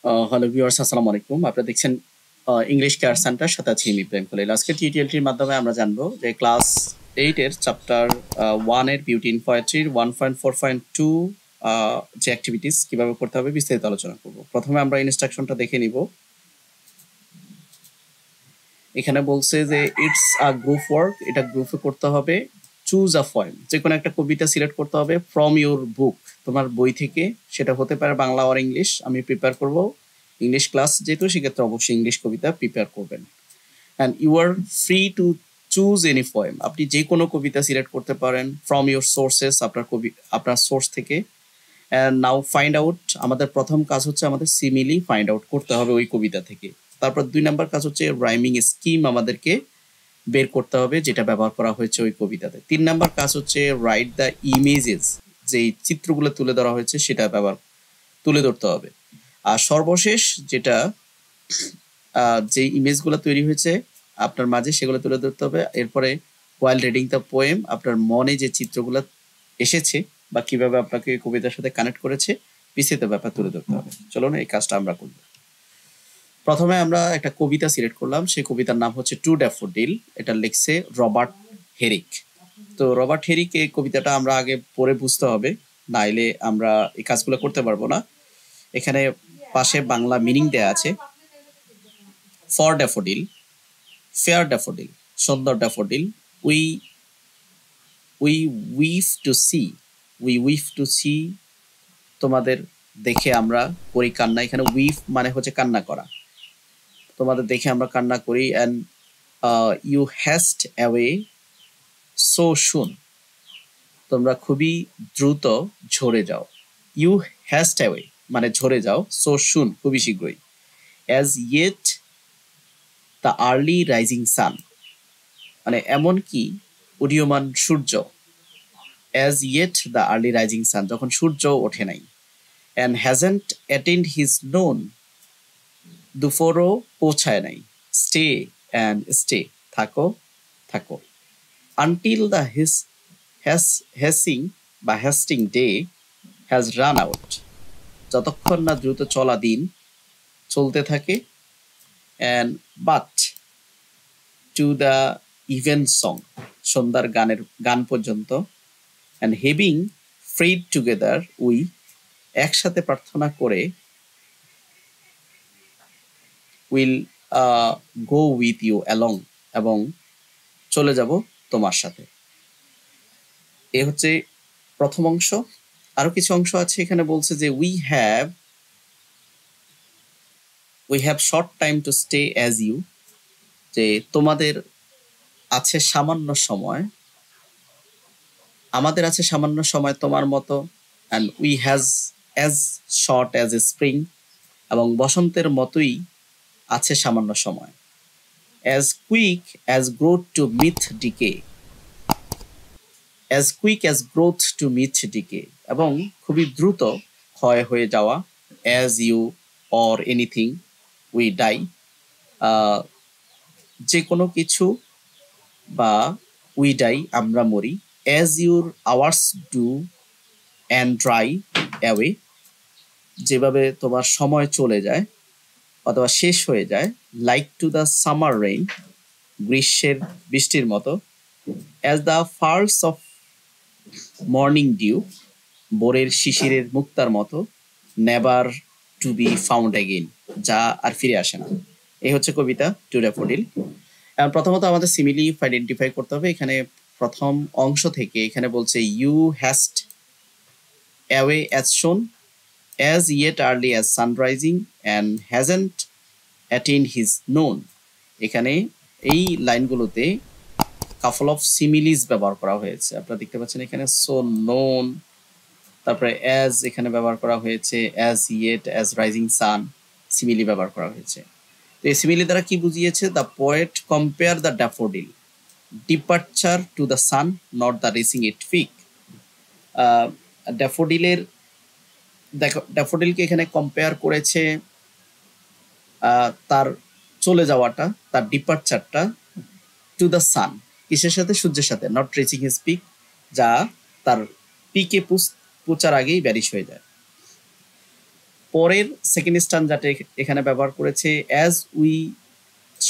Hello viewers, আসসালামু আলাইকুম। আপনারা দেখছেন ইংলিশ কেয়ার সেন্টার, সাথে আছি আমি ইব্রাহিম খলিল। আজকের টিউটোরিয়ালটির মাধ্যমে আমরা জানবো যে ক্লাস 8 এর চ্যাপ্টার 1 এর বিউটি ইন পোয়েট্রির 1.4.2 যে অ্যাক্টিভিটিস কিভাবে করতে হবে বিস্তারিত আলোচনা করব। প্রথমে আমরা ইনস্ট্রাকশনটা দেখে নিব। এখানে বলছে যে ইটস আ গ্রুপ ওয়ার্ক, এটা গ্রুপে করতে হবে। চুজ আ পয়েম, যে কোনো একটা কবিতা সিলেক্ট করতে হবে ফ্রম ইউর বুক, তোমার বই থেকে। সেটা হতে পারে বাংলা আর ইংলিশ। আমি প্রিপেয়ার করব ইংলিশ ক্লাস, যেহেতু সেক্ষেত্রে অবশ্যই ইংলিশ কবিতা প্রিপেয়ার করবেন। And you are free to choose any poem, আপনি যে কোনো কবিতা সিলেক্ট করতে পারেন ফ্রম ইউর সোর্সেস, আপনার সোর্স থেকে। অ্যান্ড নাও ফাইন্ড আউট, আমাদের প্রথম কাজ হচ্ছে আমাদের সিমিলি ফাইন্ড আউট করতে হবে ওই কবিতা থেকে। তারপর 2 নাম্বার কাজ হচ্ছে রাইমিং স্কিম আমাদেরকে বের করতে হবে, যেটা ব্যবহার করা হয়েছে ওই কবিতাতে। 3 নাম্বার কাজ হচ্ছে রাইট দ্য ইমেজেস, যেই চিত্রগুলো তুলে ধরা হয়েছে সেটা তুলে ধরতে হবে। আর সর্বশেষ যেটা যে ইমেজগুলো তৈরি হয়েছে আপনার মাঝে, সেগুলো তুলে ধরতে হবে। এরপরে ওয়াইল রিডিং দ্য পোয়েম, আপনার মনে যে চিত্রগুলো এসেছে বা কিভাবে আপনাকে কবিতার সাথে কানেক্ট করেছে বিস্তারিত ব্যাপার তুলে ধরতে হবে। চলুন এই কাজটা আমরা করব। প্রথমে আমরা একটা কবিতা সিলেক্ট করলাম, সেই কবিতার নাম হচ্ছে টু ড্যাফোডিল। এটা লিখছে রবার্ট হেরিক। তো রবার্ট হেরিক এই কবিতাটা আমরা আগে পড়ে বুঝতে হবে, নাইলে আমরা এই কাজগুলো করতে পারবো না। এখানে পাশে বাংলা মিনিং দেয়া আছে। ফর ড্যাফোডিল, ফেয়ার ড্যাফোডিল, সুন্দর daffodil, we we weep to see, we weep to see, তোমাদের দেখে আমরা করি কান্না। এখানে উইফ মানে হচ্ছে কান্না করা, তোমাদের দেখে আমরা কান্না করি। And you haste away so শুন, তোমরা খুবই দ্রুত ঝরে যাও। ইউ হ্যাস্ট অ্যাওয়ে মানে ঝরে যাও, সো শুন খুবই শীঘ্রই। As yet the early rising sun, মানে এমনকি উদীয়মান সূর্য। As yet the early rising sun, যখন সূর্য ওঠে নাই। And hasn't attained his noon, দুপুরও পৌঁছায় নাই। স্টে অ্যান্ড স্টে, থাকো থাকো। আনটিল দ্য হ্যাসিং বা hasting day has run out, যতক্ষণ না দ্রুত চলা দিন চলতে থাকে। And but to the evensong, সন্ধ্যার গান পর্যন্ত। And having prayed together we, একসাথে প্রার্থনা করে, will go with you along, এবং চলে যাব তোমার সাথে। এ হচ্ছে প্রথম অংশ। আরো কিছু অংশ আছে, এখানে বলছে যে we have short time to stay as you, যে তোমাদের আছে সামান্য সময়, আমাদের আছে সামান্য সময় তোমার মতো। And we has as short as a spring, এবং বসন্তের মতোই আছে সামান্য সময়। As quick as growth to meet decay, as quick as growth to meet decay, এবং খুবই দ্রুত ক্ষয় হয়ে যাওয়া। As you or anything we die, যে কোনো কিছু বা উই ডাই আমরা মরি। As your hours do and dry away, যেভাবে তোমার সময় চলে যায় অথবা শেষ হয়ে যায়। Like to the summer rain, গ্রীষ্মের বৃষ্টির মতো। As the pearls of morning dew, ভোরের শিশিরের মুক্তার মতো। Never to be found again, যা আর ফিরে আসে না। এই হচ্ছে কবিতা টু ড্যাফোডিল। প্রথমত আমাদের সিমিলি আইডেন্টিফাই করতে হবে। এখানে প্রথম অংশ থেকে এখানে বলছে you haste away as soon, as yet early as sun rising, and hasn't attained his noon. এখানে এই লাইনগুলোতে কাপল অফ সিমিলিজ ব্যবহার করা হয়েছে, আপনারা দেখতে পাচ্ছেন এখানে। সো নোন, তারপরে অ্যাজ এখানে ব্যবহার করা হয়েছে, as yet, as rising sun, simile ব্যবহার করা হয়েছে। তো এই সিমিলি দ্বারা কি বুঝিয়েছে? The poet compare the daffodil departure to the sun, not the reaching it peak. ড্যাফোডিলের ড্যাফোডিলকে এখানে কম্পেয়ার করেছে তার চলে যাওয়াটা, তার ডিপার্চারটা, টু দ্য সান, কিসের সাথে? সূর্যের সাথে। নট রিচিং হিজ পিক, যা তার পিকে পৌঁছার আগেই ব্যারিশ হয়ে যায়। পরের সেকেন্ড স্ট্যান্ডার্ডে এখানে ব্যবহার করেছে as we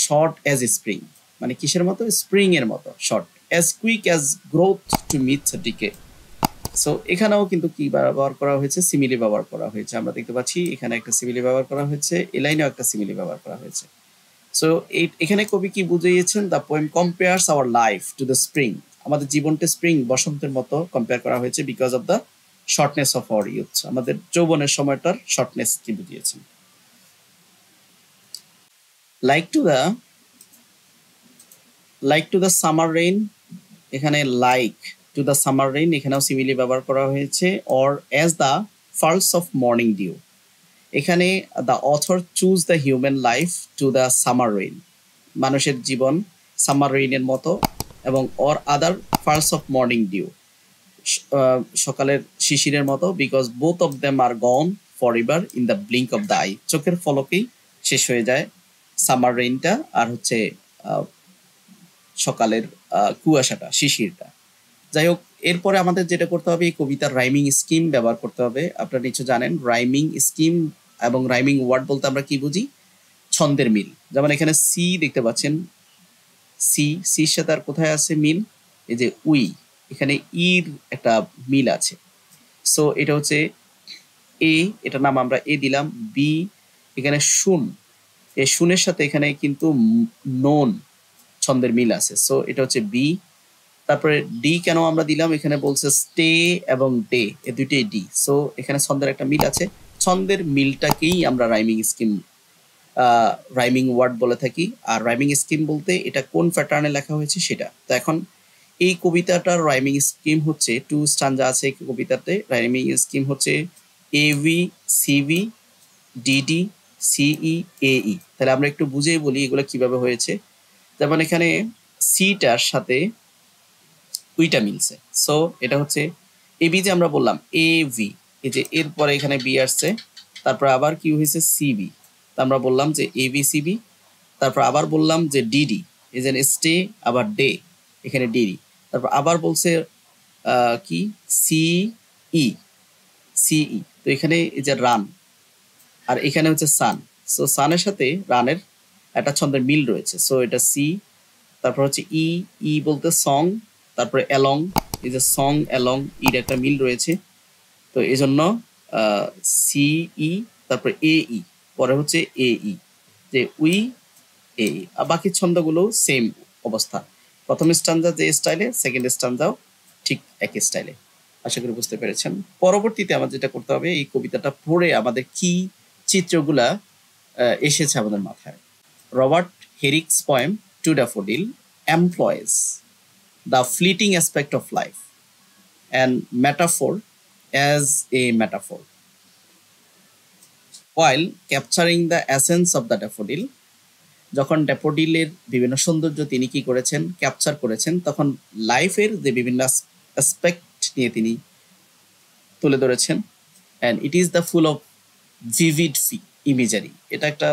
short as spring, মানে কিসের মতো, স্প্রিং এর মতো short, as quick as growth to meet decay. So এখানেও কিন্তু কি ব্যবহার করা হয়েছে, সিমিলি ব্যবহার করা হয়েছে। আমরা দেখতে পাচ্ছি এখানে একটা সিমিলি ব্যবহার করা হয়েছে, এ লাইনেও একটা সিমিলি ব্যবহার করা হয়েছে। সো এখানে কবি কি বুঝিয়েছেন, the poem compares our life to the spring, আমাদের জীবনটা স্প্রিং বসন্তের মতো কম্পেয়ার করা হয়েছে because of the shortness of our youth, আমাদের যৌবনের সময়টার শর্টনেস কি বুঝিয়েছেন। Like to the summer rain, এখানে like to the summer rain এখানেও সিমিলি ব্যবহার করা হয়েছে, or as the pearls of morning dew, এখানে the author choose the human life to the summer rain, মানুষের জীবন সামার রেইনের মতো, এবং or other pearls of morning dew, সকালের শিশিরের মতো, because both of them are gone for ever in the blink of the eye, চোখের ফলকেই শেষ হয়ে যায় সামার রেইনটা আর হচ্ছে সকালের কুয়াশাটা, শিশিরটা। যাই হোক, এরপরে আমাদের যেটা করতে হবে, এই কবিতার রাইমিং স্কিম ব্যবহার করতে হবে। আপনারা নিশ্চয় জানেন রাইমিং স্কিম এবং রাইমিং ওয়ার্ড বলতে আমরা কি বুঝি, ছন্দের মিল। যেমন এখানে সি দেখতে পাচ্ছেন, সির সাথে আর কোথায় আছে মিল, এই যে উই, এখানে ইর একটা মিল আছে। সো এটা হচ্ছে এ, এটার নাম আমরা এ দিলাম। বি, এখানে শুন, এই শুনের সাথে এখানে কিন্তু নোন ছন্দের মিল আছে, সো এটা হচ্ছে বি। তারপরে ডি কেন আমরা দিলাম, এখানে বলছে স্টে এবং ডে, এই দুইটাই ডি, সো এখানে ছন্দের একটা মিল আছে। ছন্দের মিলটাকেই আমরা রাইমিং স্কিম, রাইমিং ওয়ার্ড বলে থাকি। আর রাইমিং স্কিম বলতে এটা কোন প্যাটার্নে লেখা হয়েছে সেটা। তো এখন এই কবিতাটার রাইমিং স্কিম হচ্ছে, টু স্টানজা আছে এই কবিতাতে, রাইমিং স্কিম হচ্ছে এভি, সিভি, ডিডি, সিই, এই। তাহলে আমরা একটু বুঝেই বলি এগুলো কিভাবে হয়েছে। যেমন এখানে সিটার সাথে উইটা মিলছে, সো এটা হচ্ছে এবি, যে আমরা বললাম এ ভি, এই যে এরপরে এখানে বি আসছে, তারপর আবার কি হয়েছে সিবি, আমরা বললাম যে এ বি সিবি, তারপর আবার বললাম যে ডিডি, এই যে স্টে, আবার ডে, এখানে ডিডি, তারপর আবার বলছে কি সিই, সিই, তো এখানে এই যে রান, আর এখানে হচ্ছে সান, সো সানের সাথে রানের একটা ছন্দের মিল রয়েছে, সো এটা সি। তারপর হচ্ছে ই, ই বলতে সং, তারপরে অ্যালং, এই যে সং অ্যালং, ইর একটা মিল রয়েছে, তো এই জন্য সিই, তারপরে এ ই, পরে হচ্ছে এ ই, যে উই এ ই। আর বাকি ছন্দগুলো সেম অবস্থা, প্রথম স্ট্যান্জা যে স্টাইলে, সেকেন্ড স্ট্যান্জাও ঠিক একই স্টাইলে। আশা করি বুঝতে পেরেছেন। পরবর্তীতে আমাদের যেটা করতে হবে, এই কবিতাটা পড়ে আমাদের কি চিত্রগুলা এসেছে আমাদের মাথায়। Robert Herrick's poem to daffodil employs the fleeting aspect of life and metaphor as a metaphor while capturing the essence of the daffodil। যখন ড্যাফোডিলের বিভিন্ন সৌন্দর্য তিনি কি করেছেন, ক্যাপচার করেছেন, তখন লাইফের যে বিভিন্ন অ্যাসপেক্ট নিয়ে তিনি তুলে ধরেছেন। And it is the full of vivid imagery, এটা একটা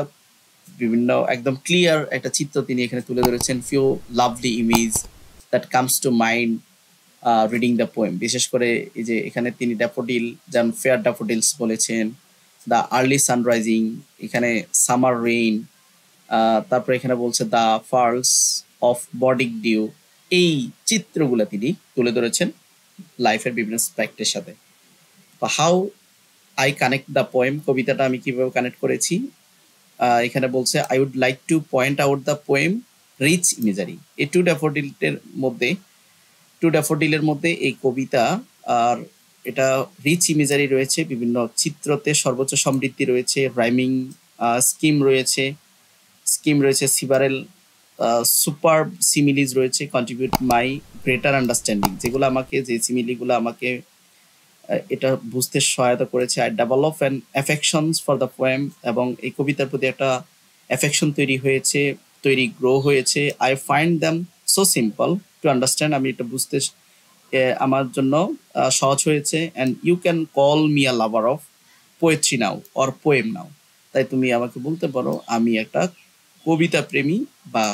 বিভিন্ন একদম ক্লিয়ার একটা চিত্র তিনি এখানে তুলে ধরেছেন। Few lovely image that comes to mind reading the poem. বিশেষ করে এই যে এখানে তিনি ড্যাফোডিল, যেমন ফেয়ার ড্যাফোডিলস বলেছেন, দ্য আর্লি সানরাইজিং, এখানে সামার রেইন, তারপরে এখানে বলছে দ্য ফার্লস অফ বডিক ডিউ, এই চিত্রগুলো তিনি তুলে ধরেছেন লাইফের বিভিন্ন স্পেক্টের সাথে। How I connect the poem, কবিতাটা আমি কিভাবে কানেক্ট করেছি, এখানে বলছে I would like to point out the poem rich imagery. এই টু ড্যাফোডিলের মধ্যে এই কবিতা, আর এটা রিচ ইমেজারি রয়েছে, বিভিন্ন চিত্রতে সর্বোচ্চ সমৃদ্ধি রয়েছে, রাইমিং স্কিম রয়েছে, সিভারেল সুপার সিমিলিজ রয়েছে, কন্ট্রিবিউট মাই গ্রেটার আন্ডারস্ট্যান্ডিং, যেগুলো আমাকে, যে সিমিলিগুলো আমাকে এটা বুঝতে সহায়তা করেছে। I develop an affections for the poem, এবং এই কবিতার প্রতি একটা অ্যাফেকশন গ্রো হয়েছে। I find them so simple to understand, আমি এটা বুঝতে আমার জন্য সহজ হয়েছে। And you can call me a lover of poetry now or poem now, তাই তুমি আমাকে বলতে পারো আমি একটা কবিতা প্রেমী বা